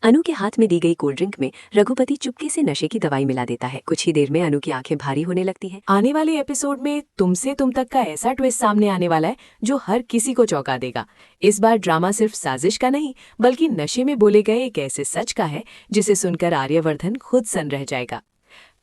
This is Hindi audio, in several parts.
अनु के हाथ में दी गई कोल्ड ड्रिंक में रघुपति चुपके से नशे की दवाई मिला देता है। कुछ ही देर में अनु की आंखें भारी होने लगती हैं। आने वाले एपिसोड में तुमसे तुम तक का ऐसा ट्विस्ट सामने आने वाला है जो हर किसी को चौंका देगा। इस बार ड्रामा सिर्फ साजिश का नहीं बल्कि नशे में बोले गए एक ऐसे सच का है जिसे सुनकर आर्यवर्धन खुद सन्न रह जाएगा।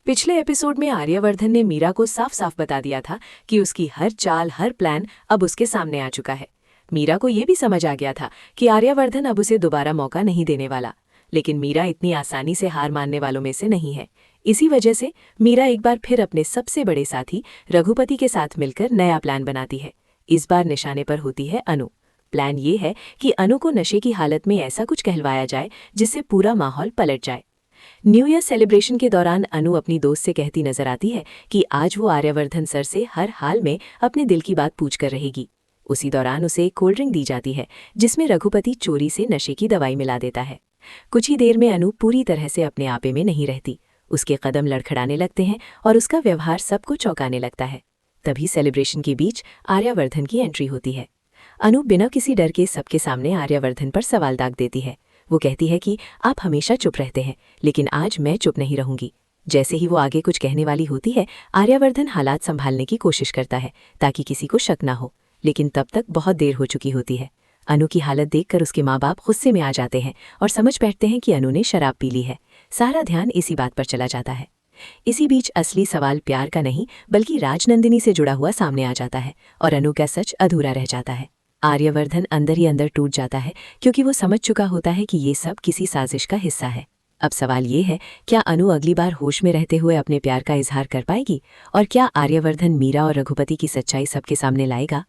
पिछले एपिसोड में आर्यवर्धन ने मीरा को साफ साफ बता दिया था कि उसकी हर चाल हर प्लान अब उसके सामने आ चुका है। मीरा को यह भी समझ आ गया था कि आर्यवर्धन अब उसे दोबारा मौका नहीं देने वाला, लेकिन मीरा इतनी आसानी से हार मानने वालों में से नहीं है। इसी वजह से मीरा एक बार फिर अपने सबसे बड़े साथी रघुपति के साथ मिलकर नया प्लान बनाती है। इस बार निशाने पर होती है अनु। प्लान ये है कि अनु को नशे की हालत में ऐसा कुछ कहलवाया जाए जिससे पूरा माहौल पलट जाए। न्यू ईयर सेलिब्रेशन के दौरान अनु अपनी दोस्त से कहती नजर आती है कि आज वो आर्यवर्धन सर से हर हाल में अपने दिल की बात पूछ कर रहेगी। उसी दौरान उसे एक कोल्ड ड्रिंक दी जाती है जिसमें रघुपति चोरी से नशे की दवाई मिला देता है। कुछ ही देर में अनु पूरी तरह से अपने आपे में नहीं रहती। उसके कदम लड़खड़ाने लगते हैं और उसका व्यवहार सबको चौंकाने लगता है। तभी सेलिब्रेशन के बीच आर्यवर्धन की एंट्री होती है। अनु बिना किसी डर के सबके सामने आर्यवर्धन पर सवाल दाग देती है। वो कहती है कि आप हमेशा चुप रहते हैं, लेकिन आज मैं चुप नहीं रहूंगी। जैसे ही वो आगे कुछ कहने वाली होती है, आर्यवर्धन हालात संभालने की कोशिश करता है ताकि किसी को शक ना हो, लेकिन तब तक बहुत देर हो चुकी होती है। अनु की हालत देखकर उसके माँ बाप गुस्से में आ जाते हैं और समझ बैठते हैं कि अनु ने शराब पी ली है। सारा ध्यान इसी बात पर चला जाता है। इसी बीच असली सवाल प्यार का नहीं बल्कि राजनंदिनी से जुड़ा हुआ सामने आ जाता है और अनु का सच अधूरा रह जाता है। आर्यवर्धन अंदर ही अंदर टूट जाता है क्योंकि वो समझ चुका होता है कि ये सब किसी साजिश का हिस्सा है। अब सवाल ये है, क्या अनु अगली बार होश में रहते हुए अपने प्यार का इजहार कर पाएगी और क्या आर्यवर्धन मीरा और रघुपति की सच्चाई सबके सामने लाएगा?